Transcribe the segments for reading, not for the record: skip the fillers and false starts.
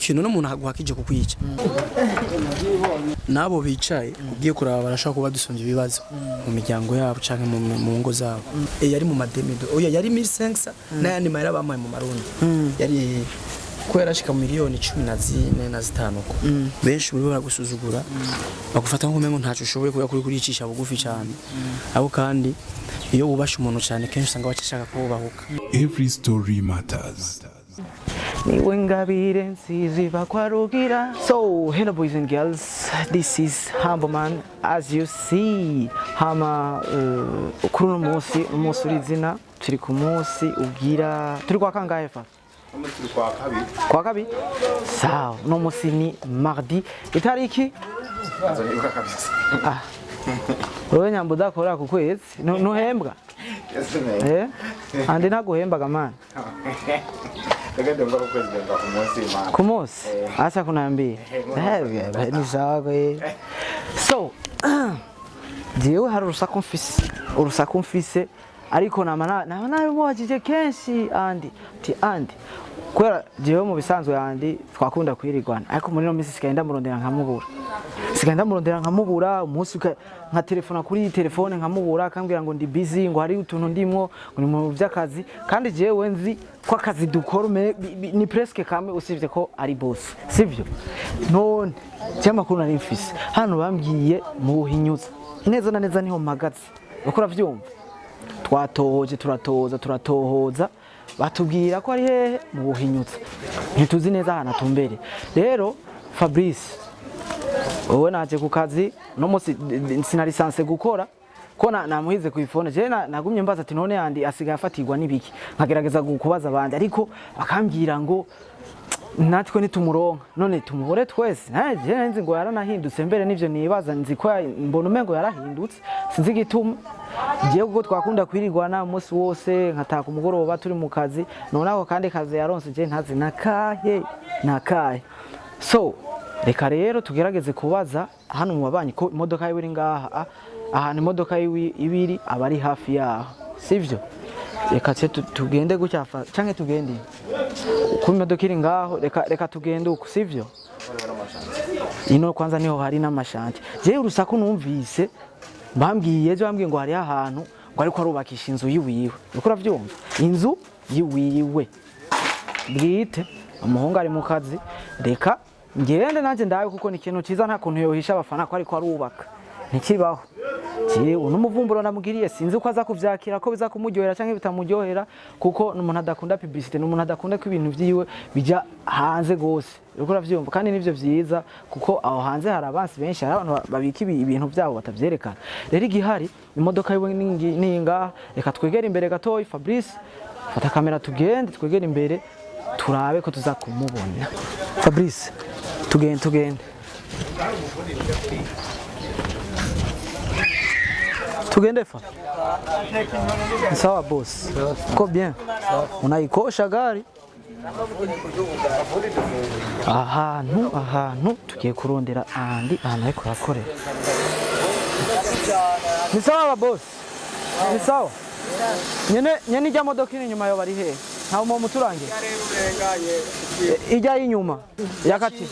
ikintu n'umuntu aguhakije kukwica nabo bicaye ugiye kuraba barashaka kuba dusonje ibibazo mu miryango yabo canke mu ngo zabo yari mu mademido oya yari 1500 n'ayandi mahera bamuhaye mu marundi yari ko yarashika miliyoni 14 na 5 ko benshi muri baragusuzugura bagufata nk'umengo ntacu ushoboye kuya kuri kuricisha bugufi cyane abo kandi iyo wubasha umuntu cyane kenshi usanga bacishaka ko bahuka. Every story matters. Niwe ngabire nsiziva kwa rugira. So hello boys and girls, this is Humble Man as you see. Hama kuri uno munsi urizina turi ku munsi ugira turi kwa kangahe fa? Turi kwa kabiri. Kwa kabiri? Sawa, no munsi ni mardi. Itariki? Azonibuka kabisa. Ah. Wewe nyambo dakora ku kwezi no hembwa? Yes. Andi naguhembaga man. Kumosi asa kunambia ni sawa. So jewe hari urusaku mfise ariko nayo mwajije kenshi andi kwera jewe mu bisanzwe yandi twakunda kwirigwana ariko muri no misi sigenda murondera nkamubura umunsi nka telefona kuri telefone nkamubura akambwira ngo ndi busy ngo hari utuntu ndimwo ngo ni mu by'akazi kandi jewe nzi ko akazi dukora ni presque kamwe usivye ko ari boss sivyo none cyama kuna nari mfise hano bambwiye mu buhinyuza neza na neza niho mpagaze bakora vyumva turatohoza batubwira ko ari hehe mu buhinyuza ntituzi neza hana tumbere rero Fabrice wowe naje ku kazi no munsi sina lisanse gukora ko namuhize ku ifone je nagumye mbaza ati none yandi asigaye afatirwa nibiki nkagerageza kubaza abandi ariko akambwira ngo natwe nitumuronka none tumuhore twese je nzi ngo yaranahindutse mbere nivyo nibaza nzi ko mbona umengo yarahindutse sinzi gituma giye kuko twakunda kwirigwana umunsi wose nkataka umugoroba turi mu kazi none ako kandi kazi yaronse je ntazi nakahe so reka rero tugerageze kubaza hano mu babanyi ko imodoka yiwe iri ngaha ahantu imodoka yiwe ibiri abari hafi yaho sivyo reka tugende gucyafa canke tugende ku imodoka iri ngaho reka tugende uko sivyo ino kwanza niho hari n'amashanti je urusaku numvise bambwiye ngo hari ahantu ngo ariko arubakisha inzu yiwiwe uko uravyumva inzu yiwiwe bwite umuhungu ari mu kazi reka ngende nanje ndawe kuko ni ikintu ciza nta kuntu yohisha abafana ko ariko arubaka ntikibaho n'umuvumburo namugiriye sinzi uko aza kuvyakira ko biza kumuryohera canke bitamuryohera kuko n'umuntu adakunda publicité n'umuntu adakunda ko ibintu vyiwe bija hanze gose uko uravyumva kandi nivyo vyiza kuko aho hanze hari abansi benshi hari abantu babika ibintu vyabo batavyerekana rero igihari imodoka yiwe ninga reka twegere imbere gatoyi Fabrice fata kamera tugende twegere imbere turabe ko tuza kumubona Fabrice tugende tugende fa sawa boss uko bien unaikosha gari ahantu tugiye kurondera andi ahantu ariko yakorera ni sawa boss ni sawa nyene ijya modoka iri inyuma yo bari he nta mu muturange ijya inyuma yakati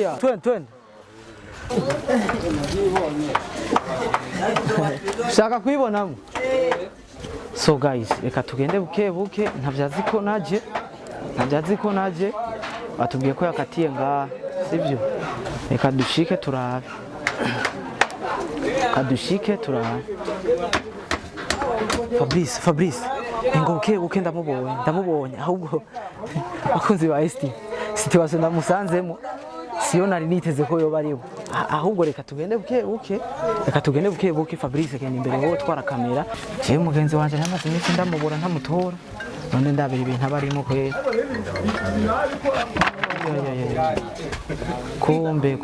ya twende shaka kwibonamo so guys reka tugende buke ntavyazi ko naje batubwiye ko yakatiye ngaha sivyo reka dushike turabe Fabrice ngo buke ndamubonye ahubwo bakunzi ba ST situation ndamusanzemo siyo nari niteze ko yoba aribo ahubwo reka tugende buke Fabrice kende imbere wowe twara kamera je mugenzi wanje namaze iminsi ndamubura ntamutora none ndabira ibintu abarimo kwera kumbe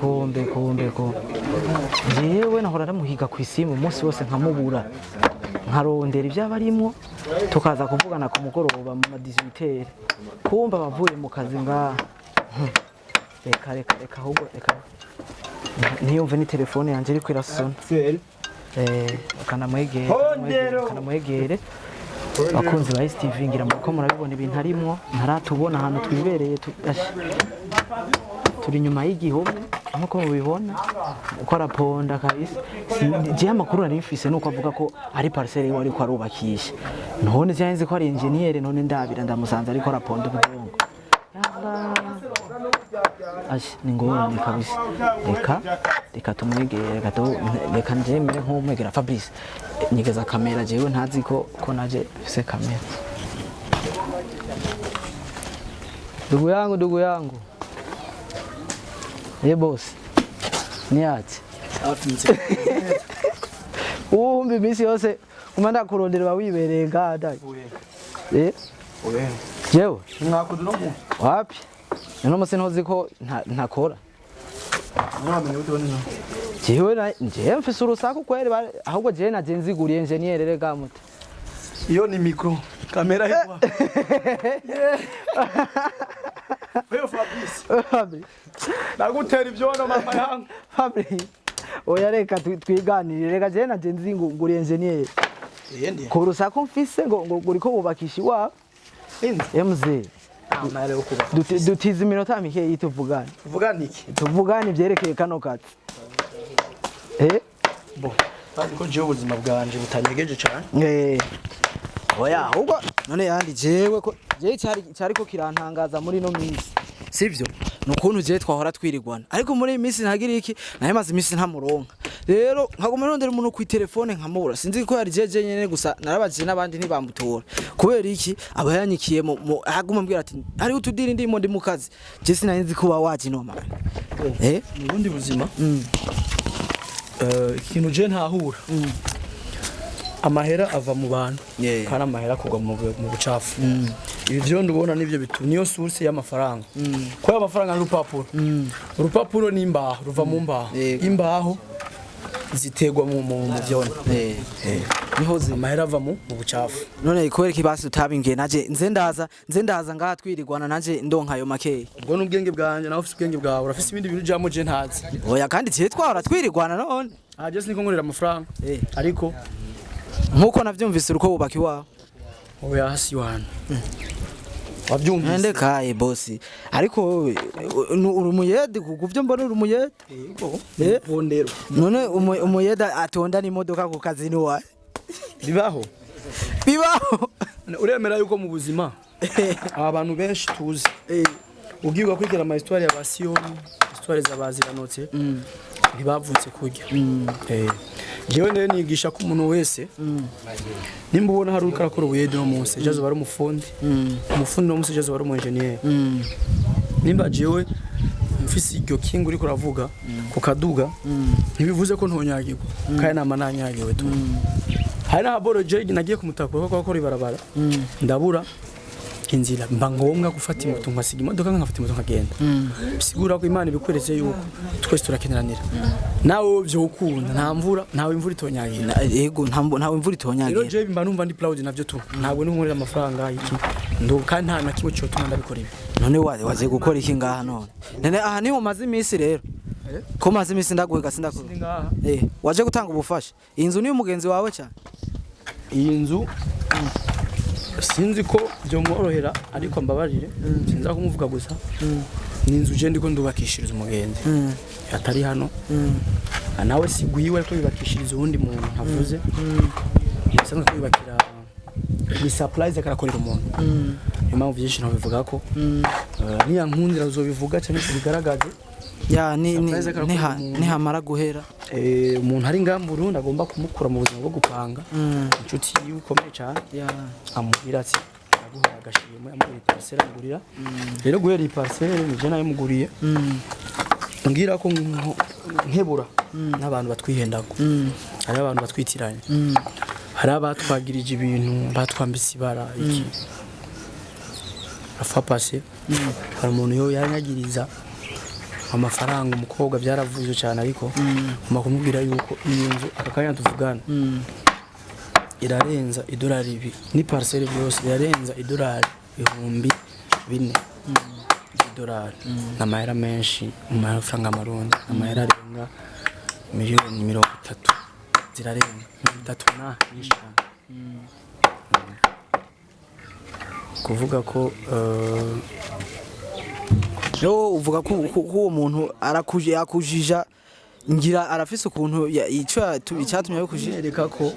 jewe nahora ndamuhiga ku isimu umunsi wose nkamubura nkarondera ibyabarimo tukaza kuvugana ku mugoroba mu 18h kumba bavuye mu kazi ngaha reka ahubwo reka niyumve ni telefone yanje iri kwirasona kanamwegere bakunzi ba STV ngira muko murabibona ibintu harimo ntaratubona ahantu twibereye turi inyuma y'igihome nkuko mubibona uko araponda kabisa je amakuru nari mfise nuko avuga ko ari parcelle wari ko arubakisha none cyanze ko ari engineer none ndabira ndamusanze ariko araponda ubwongo ni ngorane kabisa reka tumwegere reka njemere nk'umwegera Fabrice nyigeza kamera jewe ntazi ko naje fise kamera ndugu yangu boss ni ati umbi imisi yose umanda kurondera wibereye ngada jewe mwakudu no mu wapi none mose ntozi ko ntakora mwamenye utone jewe mfise urusaku kweri ahubwo jewe naje nziguriye engineer rega muti iyo ni micro kamera hewa wewe Fabrice nagutera ivyono mama yangu Fabrice oya reka twiganirire reka jewe naje nziguriye engineer ko urusaku mfise ngo uriko bubakisha iwawe MZ dutize iminota mike tuvugane tuvugane byerekeye kano kati bo ariko jewe ubuzima bwanje butanyegeje cyane oya ahubwo none yandi jewe ko jewe cyari ko kirantangaza muri no minsi sivyo nukuntu jewe twahora twirigwana ariko muri iyi minsi ntagira iki naye maze iminsi ntamuronka rero nkagoma rondera umuntu ku telefone nkamubura sinzi ko yari jeje nyene gusa narabajije nabandi ntibamutora kubera iki aba yanyikiye aguma mbwira ati ari utudiri ndimo ndi mu kazi je sinanzi kuba waje no man mu bundi buzima ikintu je ntahura amahera ava mu bantu kana amahera kugwa mu bucafu ibi byo ndubona nivyo bitu niyo source y'amafaranga ko y'amafaranga urupapuro ni imbaho ruva mu mbaho imbaho zitegwa mu vyone niho amahera ava mu bucafu none ikorera kibasi utabingiye naje nze ndaza ngaha twirigwana naje ndonka ayo makeye ubwo n'ubwenge bwanje nawe ufite ubwenge bwawe urafise ibindi bintu jamo je ntazi oya kandi je twahora twirigwana none je siniko nkorera amafaranga ariko nkuko navyumvise uruko bubaka iwawe oya hasi wana wabyumvise nende kaye boss ariko urumuyede kuvyo mbona urumuyede bondero none umuyeda atonda n'imodoka ku kazi ni wa bibaho uremera yuko mu buzima abantu benshi tuzi ubwirwa kwigera ama histoire ya Basiyoni histoire z'abaziranotse ntibavutse kurya jewe nene nigisha ko umuntu wese nimba ubona hari ukarakora ubuyede no munsi jazo bari umufundi no munsi jazo bari umunjenier nimba jewe mfisi iryo kingu uriko uravuga ku kaduga ntibivuze ko ntonyagirwa kandi nama nanyagiwe tu hari na boro je nagiye kumutakura ko akora ibarabara ndabura inzira mba ngombwa gufata imoto nkasiga imodoka nkafata imoto nkagenda bisigura ko Imana ibikweretse yuko twese turakeneranira nawe byo ukunda ntawe imvura itonyagira yego ntawe imvura itonyagira rero je mba numva ndi proud navyo tu ntabwo ninkorera amafaranga iki ndo kandi nta na kimwe cyo tuma ndabikora ibi none waje gukora iki ngaha none aha ni umaze iminsi rero ko maze iminsi ndaguhega sindakora waje gutanga ubufasha iyi nzu ni umugenzi wawe cyane iyi nzu sinzi ko byo mworohera ariko mbabarire sinza kumuvuga gusa ni inzu je ndiko ndubakishiriza umugenzi atari hano nawe sigwiwe ko yubakishiriza uwundi muntu ntavuze yasanzwe kwibakira ni surprise akarakorera umuntu impamvu byinshi ntabivuga ko niya nkundira uzobivuga cyane bigaragaze ya ni hamara guhera umuntu ari ngamburu ndagomba kumukura mu buzima bwo gupanga inshuti yikomeye cyane amubwira ati aguha agashimwe amubwira parcelle agurira rero guhera iyi parcelle nije nayo muguriye ngira ko nkebura n'abantu batwihendako hari abantu batwitiranye hari abatwagirije ibintu batwambise ibara iki afa passé hari umuntu yo yanyagiriza amafaranga umukobwa byaravuze cyane ariko makumubwira yuko iyi nzu Akakanya tuvugana irarenza idolari ibi ni parcelle byose irarenza idolari 4,000 idolari n'amahera menshi mu mafaranga marundi amahera arenga miliyoni 30 zirarenga 3 na nishana kuvuga ko yo uvuga ko uwo muntu yakujija ngira arafise ukuntu icyatumye yakujija yereka ko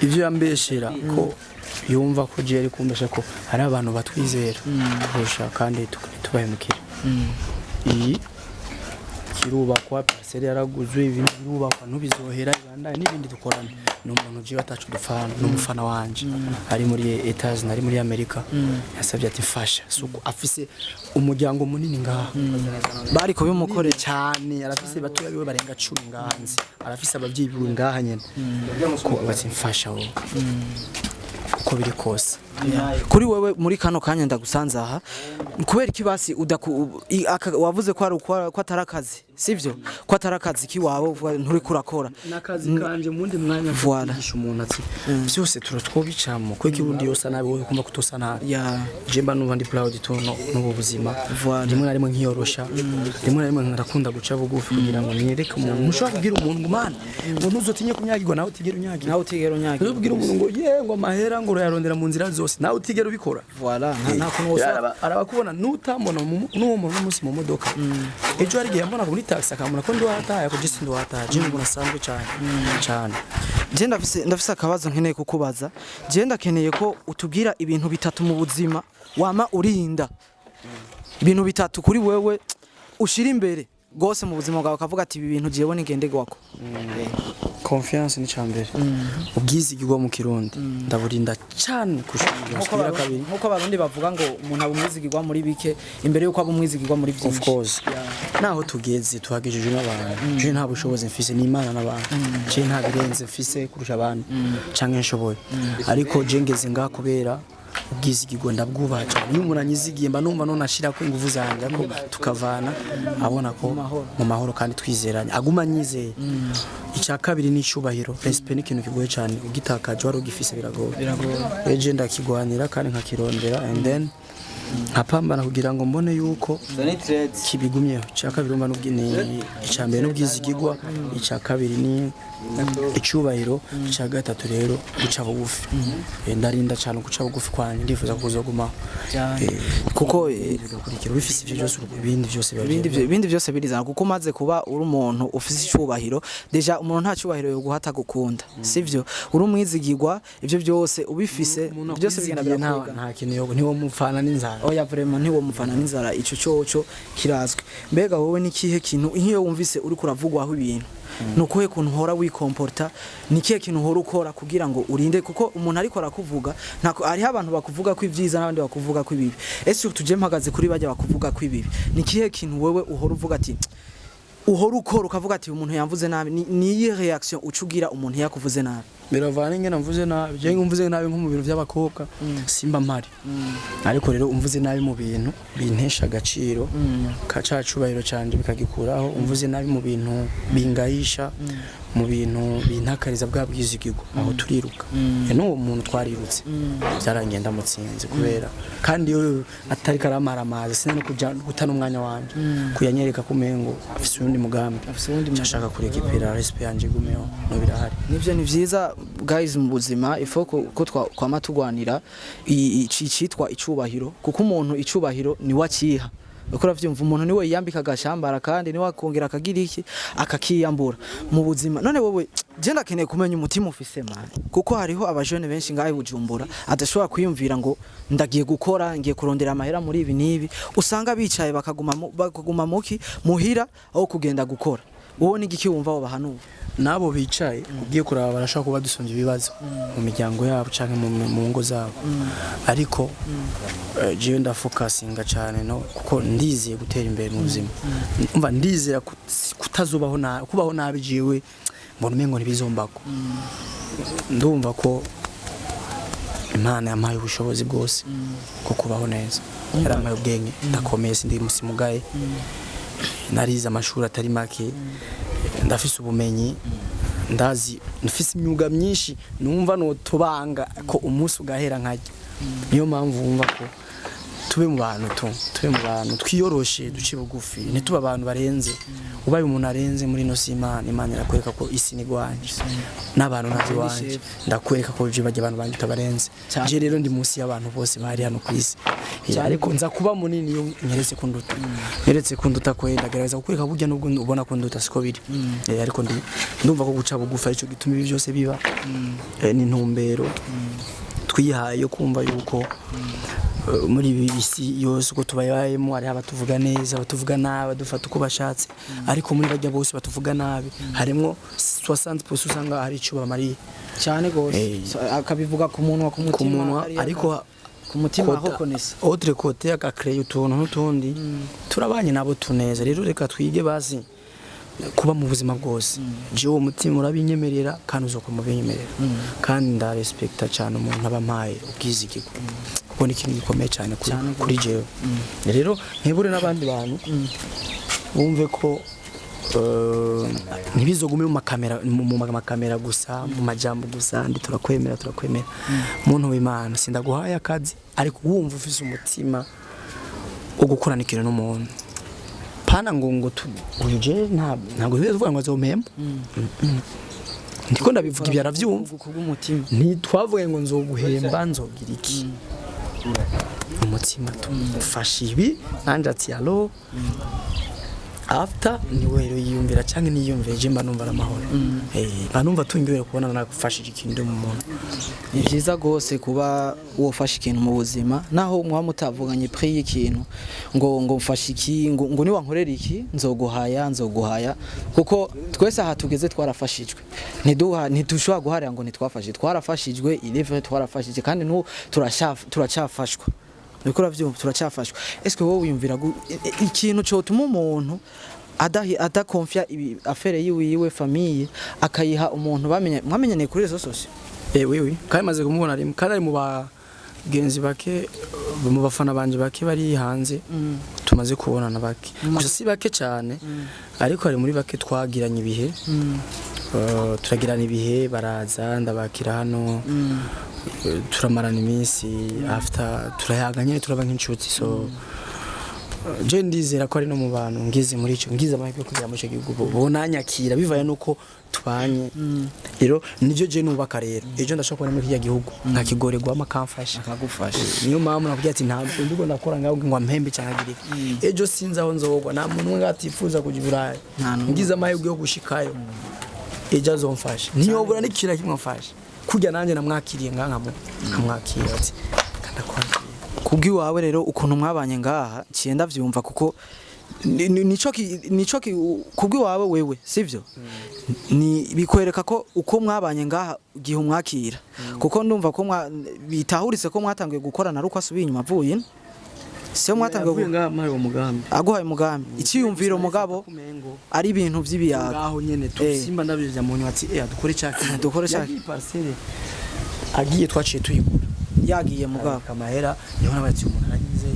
ibyo yambeshera ko yumva ko je ari kumbesha ko hari abantu batwizera kurusha kandi tubahemukira iyi kirubakwa parcelle yaraguzwe ibintu birubakwa ntubizohera ibanda n'ibindi dukorana n'umuntu je batacu dufana n'umufana wanje ari muri etage nari muri Amerika yasabye ati fasha suko afise umuryango munini ngaha bari ko bimukore cyane arafise batoya biwe barenga 10 ngahanze arafise abavyeyi biwe ngaha nyene ko bati fasha wo uko biri kose kuri wewe muri kano kanya ndagusanze aha kubera ikibasi wavuze ko ari ko atarakazi sivyo ko atarakazi kiwawe nturi kurakora nakazi kanje mundi mwanya vugisha umuntu ati byose turotwobicamo ko ikibundi yose nabi wowe kumva kutosa nabi jemba numva ndi proud to no buzima rimwe na rimwe nkiyorosha rimwe na rimwe ndarakunda guca bugufi kugira ngo nyereke umuntu mushobora kubwira umuntu ngo man ngo ntuzotinye kunyagirwa nawe utigera unyagirwa ubwira umuntu ngo ngo mahera ngo yarondera mu nzira zose nawe utigera ubikora voilà nta kunwosa arabakubona nutamona n'uwo muntu n'umunsi mu modoka ejo hari gihe mbona kuri taxi akamuna ko ndi wataye ko jisi ndi wataye je mbona sanzwe cyane je ndafise akabazo nkeneye kukubaza je ndakeneye ko utubwira ibintu bitatu mu buzima wama urinda ibintu bitatu kuri wewe ushira imbere gose mu buzima bwawe kavuga ati ibi bintu jewe nigendegwako confiance ni cyambere ubwizigirwa mu kirundi ndaburinda cyane kushira kabiri nkuko abarundi bavuga ngo umuntu abumwizigirwa muri bike imbere yuko abumwizigirwa muri byinshi of course naho tugeze tuhagejejwe n'abantu je nta bushobozi mfise n'Imana n'abantu je nta birenze mfise kurusha abantu canke nshoboye ariko je ngeze ngaha kubera ubwizigirwa ndabwubaha cyane iyo umuntu anyizigiye mba numva none ashira ko ingufu zanjye ko tukavana abona ko mu mahoro kandi twizeranye aguma nyizeye icya kabiri ni icyubahiro respect ni ikintu kigoye cyane ugitakaje wari ugifise biragoye eje ndakigwanira kandi nkakirondera and then nkapambana kugira ngo mbone yuko kibigumyeho icya kabiri umva ni icya mbere n'ubwizigirwa icya kabiri ni icyubahiro icya gatatu rero guca bugufi ndarinda cyane guca bugufi kwanje ndifuza kuzogumaho kuko kurikira bifise ibyo byose ibindi byose birizana kuko maze kuba uri umuntu ufise icyubahiro deja umuntu nta cyubahiro yo guhata gukunda sivyo uri umwizigirwa ibyo byose ubifise byose bigenda nta kintu yo ntiwo mufana n'inzara oya vraiment ntiwo mufana n'inzara ico cyoco kirazwe mbega wowe nikihe kintu iyo wumvise uri kuravugwaho ibintu nukoye kuntu hora wikomporta nikihe kintu hora ukora kugira ngo urinde kuko umuntu ariko arakuvuga ntako ari abantu bakuvuga ko ivyiza n'abandi bakuvuga ko ibibi ese tuje mpagaze kuri bajya bakuvuga ko ibibi nikihe kintu wewe uhora uvuga ati uhora ukora ukavuga ati umuntu yamvuze nabi ni iyi reaction ucugira umuntu yakuvuze nabi biravana ingena mvuze nabi je ngumvuze nabi nko mu bintu by'abakobwa simba mpari ariko rero umvuze nabi mu bintu bintesha agaciro kacacubahiro cyane bikagikuraho umvuze nabi mu bintu bingayisha mu bintu bintakariza bwa bwizigirwa aho turiruka n'uwo muntu twarirutse byarangenda mutsinze kubera kandi yo atari karamara amazi sine no kuja gutana umwanya wanje kuyanyereka kumengo afise undi mugambi cyashaka kureka ipera respect yanje gumeho no birahari nivyo ni vyiza guys mu buzima ifoko ko twama tugwanira icitwa icubahiro kuko umuntu icubahiro ni waciha ukora vyumva umuntu niwe yambika agashambara kandi niwe akongera akagira iki akakiyambura mu buzima none wowe je ndakeneye kumenya umutima ufise man kuko hariho abajene benshi ngahe Bujumbura adashobora kwiyumvira ngo ndagiye gukora ngiye kurondera amahera muri ibi nibi usanga bicaye bakaguma muki muhira aho kugenda gukora wowe nigiki wumva abo bahanuwe nabo bicaye ugiye kuraba barashaka kuba dusonje ibibazo mu miryango yabo canke mu ngo zabo ariko je ndafocusinga cyane no kuko ndiziye gutera imbere mu buzima umva ndizera kutazubaho kubaho nabi jiwe mbona umengo ntibizombako ndumva ko Imana yampaye ubushobozi bwose ko kubaho neza yarampaye ubwenge ndakomeye sindi musimugaye narize amashuri atari make ndafise ubumenyi ndazi nfise imyuga myinshi numva no tubanga ko umunsi ugahera nkajya niyo mpamvu wumva ko tube mu bantu twiyoroshe duce bugufi ntituba abantu barenze ubaye umuntu arenze muri no Imana irakwereka ko isi ni gwanje n'abantu nazi wanje ndakwereka ko je bajya abantu banje tabarenze je rero ndi munsi y'abantu bose bari hano ku isi ariko nza kuba munini yo nyeretse kunduta ko ndagerageza kukwereka burya nubwo ubona ko nduta siko biri ariko ndumva ko guca bugufi aricyo gituma ibi byose biba ni ntumbero twihaye yo kumva yuko muri isi yose uko tubayemo ari abatuvuga neza batuvuga nabi dufata uko bashatse ariko muri bajya bose batuvuga nabi harimo 60% usanga hari icyo bamariye cyane gose akabivuga ku muntu ku mutima ariko ku mutima aho konesa autre côté akakreya utuntu n'utundi turabanye nabo tuneza rero reka twige bazi kuba mu buzima bwose je uwo mutima urabinyemerera kandi uzokoma binyemerera kandi nda respecta cyane umuntu abampaye ubwizigirwa kuko ni ikintu gikomeye cyane kuri jewe rero ntibure n'abandi bantu bumve ko ntibizogume mu makamera gusa mu majambo gusa ndi turakwemera muntu w'Imana sindaguhaye akazi ariko wumva ufise umutima wo gukorana ikintu n'umuntu pana ngo uyu je ntabwo bivuga ngo azompemba ndiko ndabivuga ibyara byumva kubw'umutima ntitwavuye ngo nzoguhemba nzogira iki umutima tumufasha ibi nanje ati allo after ni wero yiyumvira cyangwa niyumveje mba numva amahoro banumva tungiwe kubona nagufashije ikintu mu muntu ni byiza gose kuba wofasha ikintu mu buzima naho mwa mutavuganye prix y'ikintu ngo mfasha iki ngo ni wankorera iki nzoguhaya kuko twese aha tugeze twarafashijwe ntidushobora guharira ngo nitwafashije twarafashijwe ileve twarafashije kandi no turacyafashwa Nikora vyumva turacyafashwa eske wowe wiyumvira ikintu cyo tuma umuntu adakonfia affaire yiwe famille akayiha umuntu mwamenyane kuri rezo sose oui kandi maze kumubona rimwe kandi ari mu bagenzi bake mu bafana banje bake bari hanze tumaze kubonana bake gusa si bake cyane ariko ari muri bake twagiranye ibihe turagirana ibihe baraza ndabakira hano turamarana iminsi after turayaganye turaba nk'inshuti so je ndizera ko ari no mu bantu ngize muri ico ngize amahirwe kugira mu cyo gihugu bonanyakira bivaye nuko tubanye rero nivyo je nubaka rero ejo ndashaka muri kiriya gihugu nkakigorerwa amakamfasha akagufasha niyo mpamvu nakugira ati ntabwo ndiko ndakora ngaho ngo mpembe cyangagirika ejo sinzi aho nzogwa nta muntu ngatifuza kujya Burayi ngize amahirwe yo gushikayo ejo azomfasha niyobora n'ikira kimwe mfasha kujya nanje namwakiriye nkamwakira ati kandakwakira kubwi wawe rero ukuntu mwabanye ngaha cyenda vyumva kuko nico kubwi wawe wewe sivyo ni bikwereka ko uko mwabanye ngaha gihe umwakira kuko ndumva ko bitahuritse ko mwatangiye gukorana ruko asubiye inyuma avuye se mwatangiye ngaha umugambi aguhaye umugambi ikiyumviro mugabo ari ibintu by'ibiyaga ngaho nyene tusimba ndabije mu nyatsi dukore cyaki parcelle agiye twaciye tuyigura yagiye mugabo kamahera niho nabatsi umuntu aragize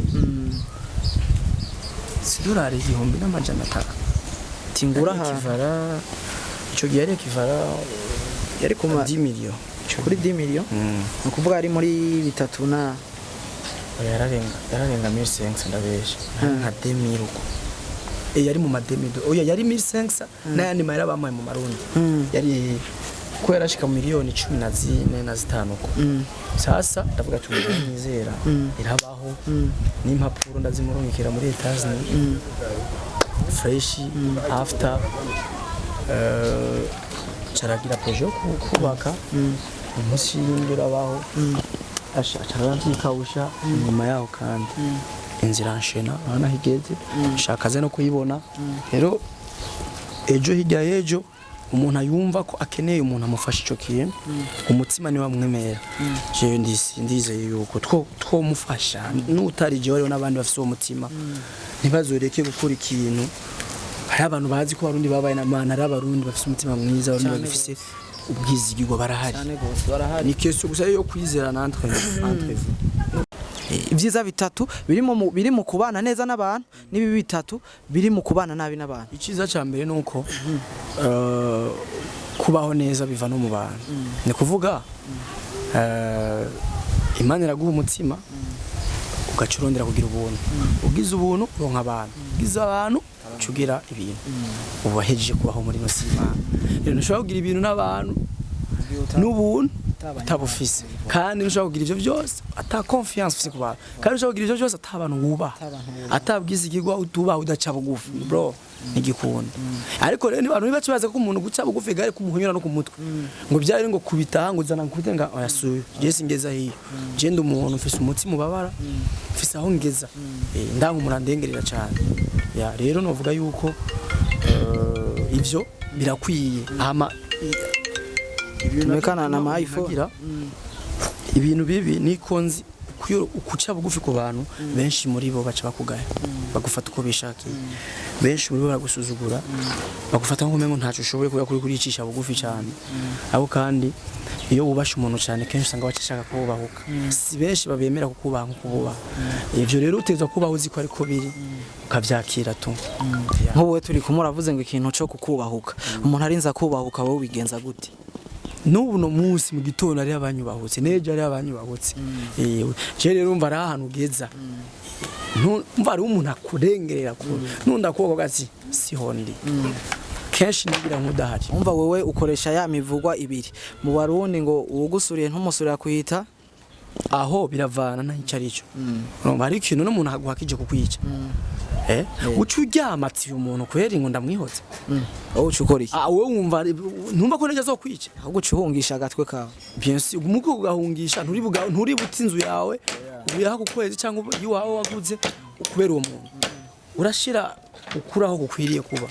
$10 igihumbi n'amajana 5 tingura kivara ico gihe kivara yari ku 10 million kuri 10 million ukuvuga ari muri bitatu na yararenga 1500 ndabesha nka 2000 uko yari mu mademido oya yari 1500 n'ayandi mahera bamaye mu marundi yari ko yarashika miliyoni 14 na 5 uko sasa ndavuga ati nizera irabaho n'impapuro ndazimurungikira muri Etats-Unis fresh after charagira projet kubaka umushinga urabaho ashaka nyuma yaho kandi inzira nshena hana higeze shakaze no kuyibona rero ejo hirya yejo umuntu ayumva ko akeneye umuntu amufasha ico kintu umutima ni wamwemera je ndizeye yuko two mufasha n'utari je rero n'abandi bafite uwo mutima ntibazoreke gukora ikintu hari abantu bazi ko barundi babaye n'amana ari abarundi bafite umutima mwiza barundi bafite ubwizigirwa barahari ni keso gusa yo kwizera nantwe ibyiza bitatu biri mu kubana neza n'abantu n'ibi bitatu biri mu kubana nabi n'abantu iciza cyambere nuko kubaho neza biva no mu bantu ni kuvuga Imana iraguha umutima ugacurondera kugira ubuntu ugize ubuntu uronka abantu ugize abantu cugira ibintu uba hejeje kubaho muri no sima rero ntushobora kugira ibintu n'abantu n'ubuntu utabufise kandi ntushobora kugira ivyo byose ata confiance ufise ku bantu kandi ntushobora kugira ivyo byose ata abantu wubaha atabwiza ikigwa utubaha udaca bugufi bro nigikunda ariko rero abantu bibace baza ko umuntu guca bugufi gare kumuhunyura no ku mutwe ngo byari ngo kubitaha ngo zana nkubite nga oyasuye je singeza hiyo je ndi umuntu mfise umutima ubabara mfise aho ngeza ndanga umuntu andengerera cyane ya rero novuga yuko ivyo birakwiye ama tumekana na iPhone ibintu bibi nikonzi ukuca bugufi ku bantu benshi muri bo baca bakugaya bagufata uko bishakiye benshi muri bo baragusuzugura bagufata nko umengo ntacu ushoboye kuya kuri kuricisha bugufi cyane abo kandi iyo wubasha umuntu cyane kenshi usanga bacishaka kubahuka si benshi babemera kukubaha nkukubaha ivyo rero utezwa kubaho uzi ko ariko biri ukavyakira tu nk'uwe turi kumuravuze ngo ikintu cyo kukubahuka umuntu arinza kubahuka wowe bigenza gute n'ubu no munsi mu gitondo ari abanyubahutse neje ari abanyubahutse je rero umva ari ahantu ugeza ntumva ari umuntu akurengerera ko nunda koko gati sihondi kenshi nigira nkudahari umva wewe ukoresha ya mivugwa ibiri mu Barundi ngo uwugusuriye ntumusurira kuhita aho biravana na icarico urumva ari ikintu n'umuntu aguhakije kukwica ucu ryamatsi umuntu kweri ngo ndamwihoze wowe ucukora iki wowe wumva ntumva ko neza zo kwica ahubwo ucuhungisha agatwe kawe bien sûr umuko ugahungisha nturi butinzu yawe ubiraho kukwezi cyangwa yiwawe waguze ukubera uwo muntu urashira ukuraho gukwiriye kuba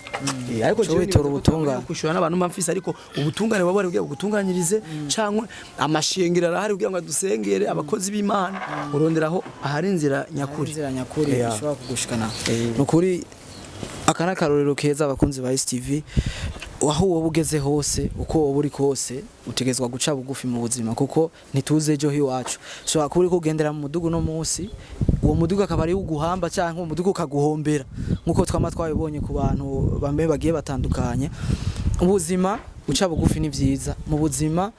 ariko cyo witora ubutungane kushura n'abantu bamfise ariko ubutungane babare bwo gutunganyirize cyangwa amashengera arahari kugira ngo dusengere abakozi b'Imana uronderaho ahari inzira nyakuri ishobora kugushikana nukuri akana karorero keza abakunzi ba STV aho wowe ugeze hose uko wowe uri kose utegezwa guca bugufi mu buzima kuko ntituze ejo hiwacu so kuri kugendera mu mudugu no munsi uwo mudugu akaba ari uguhamba cyangwa uwo mudugu kaguhombera nkuko twama twabibonye ku bantu bambe bagiye batandukanye ubuzima guca bugufi ni byiza mu buzima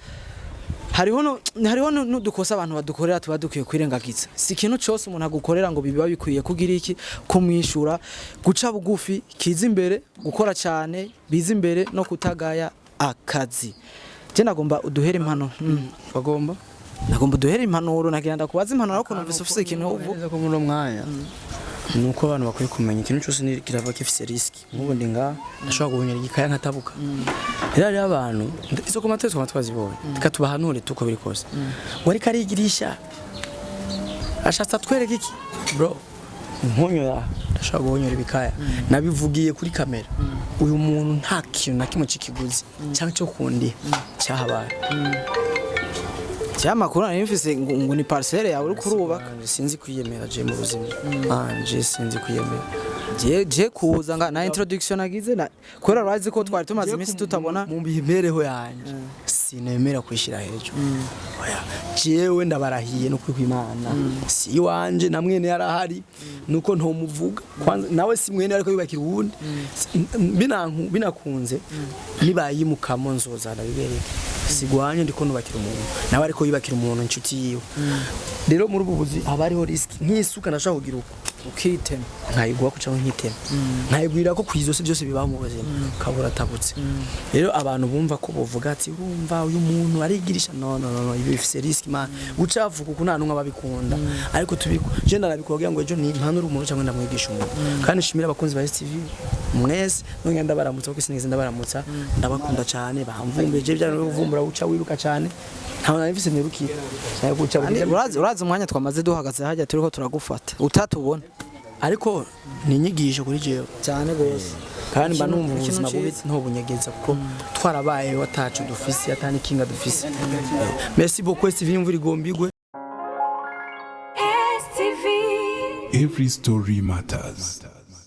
hariho n'udukosa abantu badukorera tuba dukwiye kwirengagiza si ikintu cyose umuntu agukorera ngo biba bikwiye kugira iki kumwishura guca bugufi kiza imbere gukora cyane biza imbere no kutagaya akazi je nagomba uduhere impano bagomba nagomba uduhere impanuro nagenda kubaza impanuro ariko numvise ufise ikintu uvuga ko muri mwanya nuko abantu bakwiye kumenya ikintu cyose ni kirava kifise riski ubundi nga ashobora guhunyera igikaya nkatabuka rero abantu izo ko matwe twazibonye tukatubahanure tuko biri kose wari karigirisha ashatsa twereka iki bro impunyo ya ashobora guhunyera ibikaya nabivugiye kuri kamera uyu muntu nta kintu na kimwe cikiguzi cyangwa cyo kundi cyahabaye Chama kuna nimfise ngo ni parcelle yawe uri kurubaka sinzi kwiyemera je mu buzima je sinzi kwiyemera je kuza nga na introduction agize na kwera razi ko twari tumaze iminsi tutabona mu bimereho yanje sinemera kwishira hejuru oya jewe ndabarahiye no kwimana si wanje na mwene yarahari nuko ntomuvuga nawe si mwene ariko yubakira uwundi binakunze nibayimukamo nzozana bibereke sigwanye ndiko nubakira umuntu nawe ariko yubakira umuntu inshuti yiwe rero muri ubu buzi abariho risk nk'isuka ndashaka kugira uko ukitema nkayigwa kuca nkitema nkayibwira ko kwizose byose bibaho mu buzima kabura tabutse rero abantu bumva ko bovuga ati urumva uyu muntu arigirisha no ibi bifise risk man gucavuga uko nta numwe ababikunda ariko tubiko je narabikogira ngo ejo ni impanuro umuntu cyangwa ndamwigisha umuntu kandi shimira abakunzi ba STV mwese n'ugenda baramutsa ko sinigeze ndabaramutsa ndabakunda cyane bahamvumbe je byano bivumbura uca wiruka cyane ntawe nabifise nerukira cyane guca urazi umwanya twamaze duhagaze hajya turiko turagufata utatubona ariko ni inyigisho kuri jewe cyane gose kandi mba numva ubuzima bubitse ntobunyegeza kuko twarabaye watacu dufise atani kinga dufise merci beaucoup STV imvura igombigwe Every story matters.